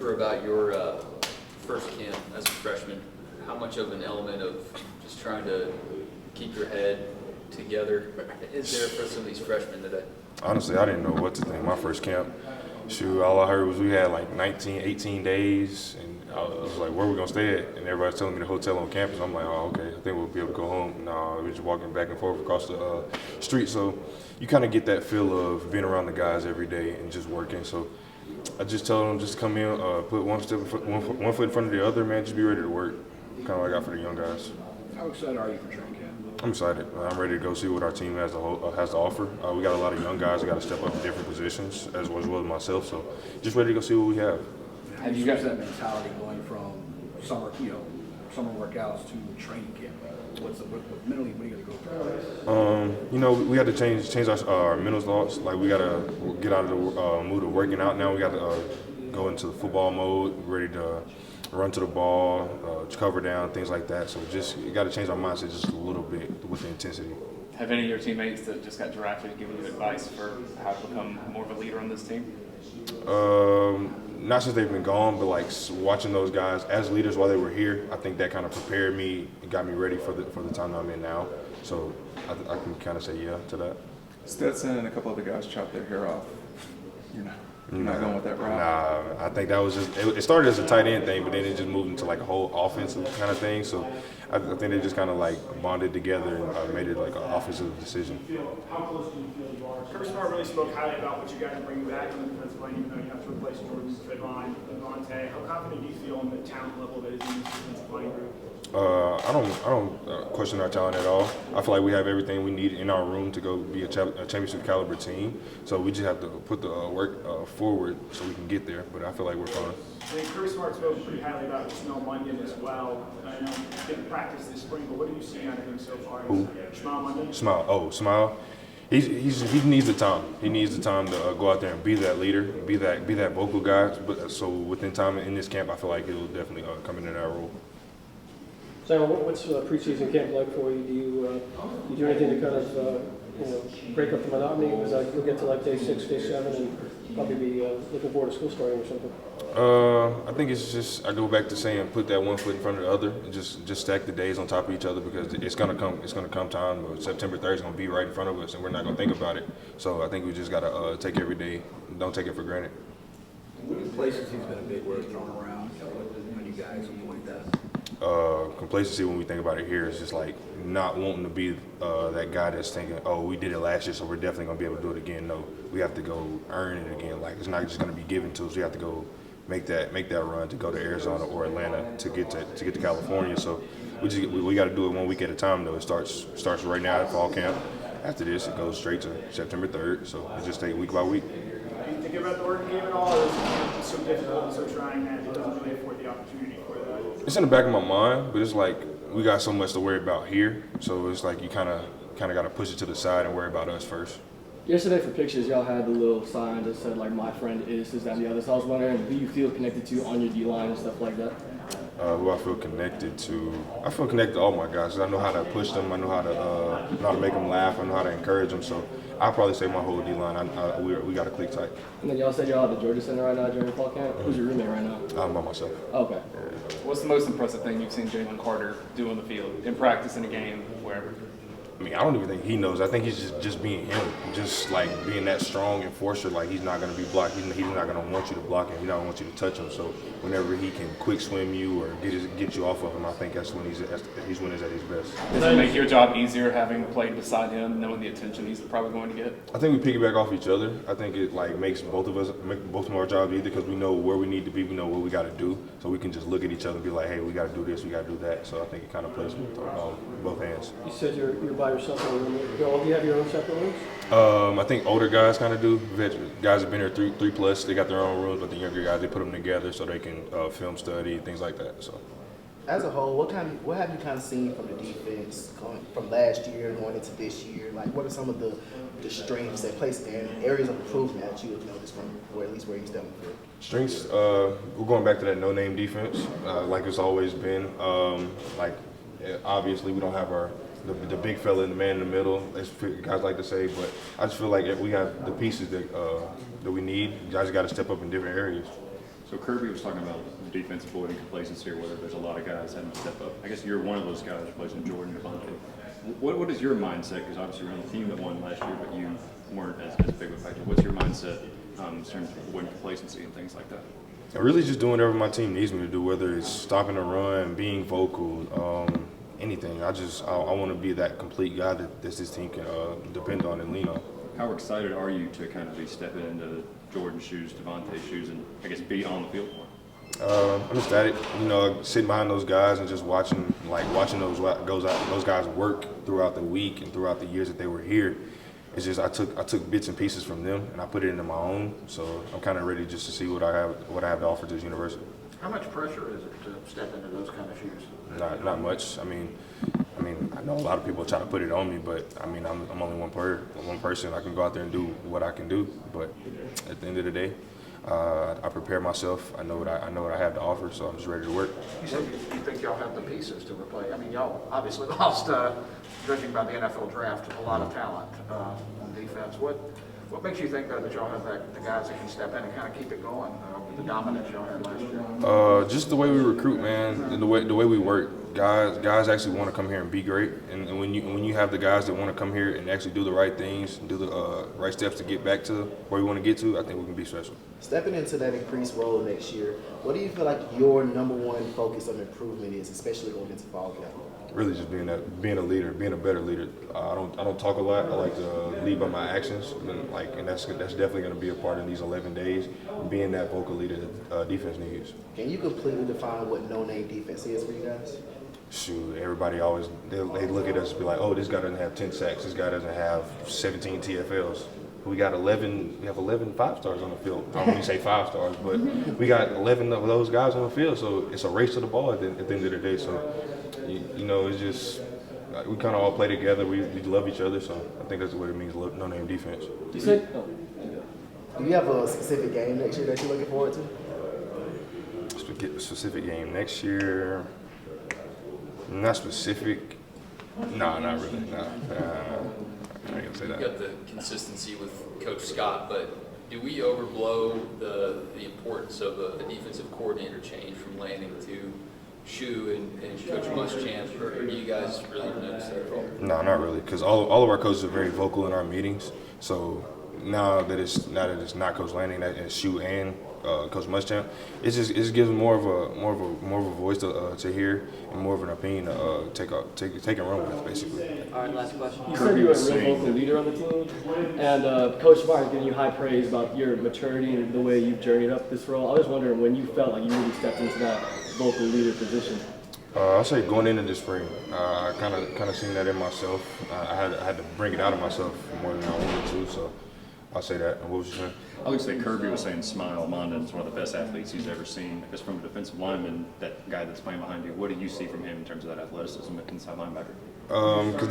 differ about your first camp as a freshman? How much of an element of just trying to keep your head together is there for some of these freshmen today? Honestly, I didn't know what to think. My first camp, shoot, all I heard was we had like 19, 18 days, and I was like, where are we going to stay at? And everybody's telling me the hotel on campus. I'm like, oh, okay, I think we'll be able to go home. No, we're just walking back and forth across the street. So you kind of get that feel of being around the guys every day and just working. So I just tell them just come in, put one foot in front of the other, man, just be ready to work. Kind of what I got for the young guys. How excited are you for training camp? I'm excited. I'm ready to go see what our team has to offer. We got a lot of young guys that got to step up in different positions, as well as myself. So, just ready to go see what we have. Have you got that mentality going from summer workouts to training camp? Mentally, what are you going to go through? We had to change our mental thoughts. Like we got to get out of the mood of working out now. We got to go into the football mode, ready to run to the ball, cover down, things like that. So you got to change our mindset just a little bit with the intensity. Have any of your teammates that just got drafted given you advice for how to become more of a leader on this team? Not since they've been gone, but like watching those guys as leaders while they were here, I think that kind of prepared me and got me ready for the time that I'm in now. So I can kind of say yeah to that. Stetson and a couple other guys chopped their hair off. You're not going with that route? Nah, I think that was just, it started as a tight end thing, but then it just moved into like a whole offensive kind of thing. So I think they just kind of like bonded together and made it like an offensive decision. How close do you feel you are? Kirby Smart really spoke highly about what you guys are bringing back on the defensive line, even though you have to replace Jordan's Trayvon and Monte. How confident do you feel in the talent level that is in this defensive line group? I don't question our talent at all. I feel like we have everything we need in our room to go be a championship caliber team. So we just have to put the work forward so we can get there. But I feel like we're fine. I think Kirby Smart spoke pretty highly about Shmuel Munyon as well. I know he didn't practice this spring, but what have you seen out of him so far? Who? Shmuel Munyon. Smile. He needs the time. He needs the time to go out there and be that leader, be that vocal guy. But so within time in this camp, I feel like he'll definitely come into that role. Sam, what's preseason camp like for you? Do you do anything to kind of break up the monotony? Because you'll get to like day 6, day 7, and probably be looking forward to school starting or something. I think it's just I go back to saying put that one foot in front of the other and just stack the days on top of each other because it's gonna come time. September 3rd is gonna be right in front of us and we're not gonna think about it. So I think we just gotta take every day. Don't take it for granted. Places he's been a big word thrown around. When you guys avoid that. Complacency when we think about it here is just like not wanting to be that guy that's thinking, oh, we did it last year, so we're definitely gonna be able to do it again. No, we have to go earn it again. Like it's not just gonna be given to us. We have to go make that run to go to Arizona or Atlanta to get to California. So we got to do it 1 week at a time. Though it starts right now at fall camp. After this, it goes straight to September 3rd. So it just take week by week. Do you think about the working game at all, or is it so difficult and so trying that it doesn't really afford the opportunity for that? It's in the back of my mind, but it's like we got so much to worry about here. So it's like you kind of got to push it to the side and worry about us first. Yesterday for pictures, y'all had the little sign that said like "My friend is this, that, and the other." So I was wondering, who you feel connected to on your D-line and stuff like that? Who I feel connected to? I feel connected to all my guys. I know how to push them. I know how to make them laugh. I know how to encourage them. So I'll probably say my whole D-line. We got to click tight. And then y'all said y'all at the Georgia Center right now during fall camp. Who's your roommate right now? I'm by myself. Okay. What's the most impressive thing you've seen Jalen Carter do on the field, in practice, in a game, wherever? I mean, I don't even think he knows. I think he's just being him, just like being that strong enforcer. Like he's not going to be blocked. He's not going to want you to block him. He's not going to want you to touch him. So whenever he can quick swim you or get you off of him, I think that's when he's at his best. Does it make your job easier having played beside him, knowing the attention he's probably going to get? I think we piggyback off each other. I think it like makes both of our jobs easier because we know where we need to be. We know what we got to do. So we can just look at each other and be like, hey, we got to do this, we got to do that. So I think it kind of plays with both hands. You said you're by yourself in a room. Do you have your own separate rooms? I think older guys kind of do. Guys have been here three plus. They got their own rooms, but the younger guys they put them together so they can film study things like that. So, as a whole, what have you kind of seen from the defense going from last year going into this year? Like, what are some of the strengths and areas of improvement that you have noticed from, or at least where you're stepping through? Strengths. We're going back to that no-name defense, like it's always been. Obviously, we don't have the big fella and the man in the middle, as guys like to say, but I just feel like we have the pieces that we need. You guys got to step up in different areas. So Kirby was talking about defensive avoiding complacency, or whether there's a lot of guys having to step up. I guess you're one of those guys replacing Jordan Devontae. What is your mindset? Because obviously you're on the team that won last year, but you weren't as big of a factor. What's your mindset in terms of avoiding complacency and things like that? I really just doing whatever my team needs me to do, whether it's stopping the run, being vocal, anything. I want to be that complete guy that this team can depend on and lean on. How excited are you to kind of be stepping into Jordan's shoes, Devontae's shoes, and I guess be on the field more? I'm ecstatic, sitting behind those guys and just watching those guys work throughout the week and throughout the years that they were here. It's just I took bits and pieces from them and I put it into my own. So I'm kind of ready just to see what I have to offer to this university. How much pressure is it to step into those kind of shoes? Not much. I mean, I know a lot of people try to put it on me, but I'm only one person. I can go out there and do what I can do, but at the end of the day, I prepare myself. I know what I have to offer, so I'm just ready to work. You said you think y'all have the pieces to replace. I mean, y'all obviously lost, judging by the NFL draft, a lot of talent on defense. What makes you think that y'all have the guys that can step in and kind of keep it going with the dominance y'all had last year? Just the way we recruit, man, and the way we work. Guys actually want to come here and be great, and when you have the guys that want to come here and actually do the right things, do the right steps to get back to where we want to get to, I think we can be special. Stepping into that increased role next year, what do you feel like your number one focus of improvement is, especially going into fall camp? Really just being a leader, being a better leader. I don't talk a lot. I like to lead by my actions, and that's definitely going to be a part of these 11 days. Being that vocal leader that defense needs. Can you completely define what no-name defense is for you guys? Shoot, everybody always they look at us and be like, oh, this guy doesn't have 10 sacks. This guy doesn't have 17 TFLs. We have 11 5-stars on the field. I don't want to say 5 stars, but we got 11 of those guys on the field. So it's a race to the ball at the end of the day. So it's just we kind of all play together. We love each other. So I think that's what it means. No name defense. You said. Do you have a specific game next year that you're looking forward to? A specific game next year. Not specific. No, not really. No. I ain't gonna say that. You got the consistency with Coach Scott, but do we overblow the importance of a defensive coordinator change from Lanning to Shu and Coach Muschamp, or do you guys really notice that at all? No, not really, because all of our coaches are very vocal in our meetings. So now that it's not Coach Lanning, that it's Shu and Coach Muschamp, it just gives more of a voice to hear and more of an opinion to take and run with, basically. All right, last question. You said you were a real vocal leader on the team, and Coach Martin's giving you high praise about your maturity and the way you've journeyed up this role. I was wondering when you felt like you really stepped into that vocal leader position. I'll say going into this spring, I kind of seen that in myself. I had to bring it out of myself more than I wanted to, so I'll say that. What was you saying? I would say Kirby was saying Smile Mondon is one of the best athletes he's ever seen. I guess from a defensive lineman, that guy that's playing behind you, what do you see from him in terms of that athleticism at inside linebacker? Because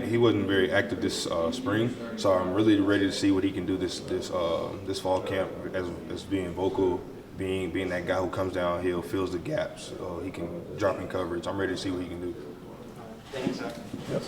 he wasn't very active this spring, so I'm really ready to see what he can do this fall camp as being vocal, being that guy who comes downhill, fills the gaps. He can drop in coverage. I'm ready to see what he can do. Thanks. Yep.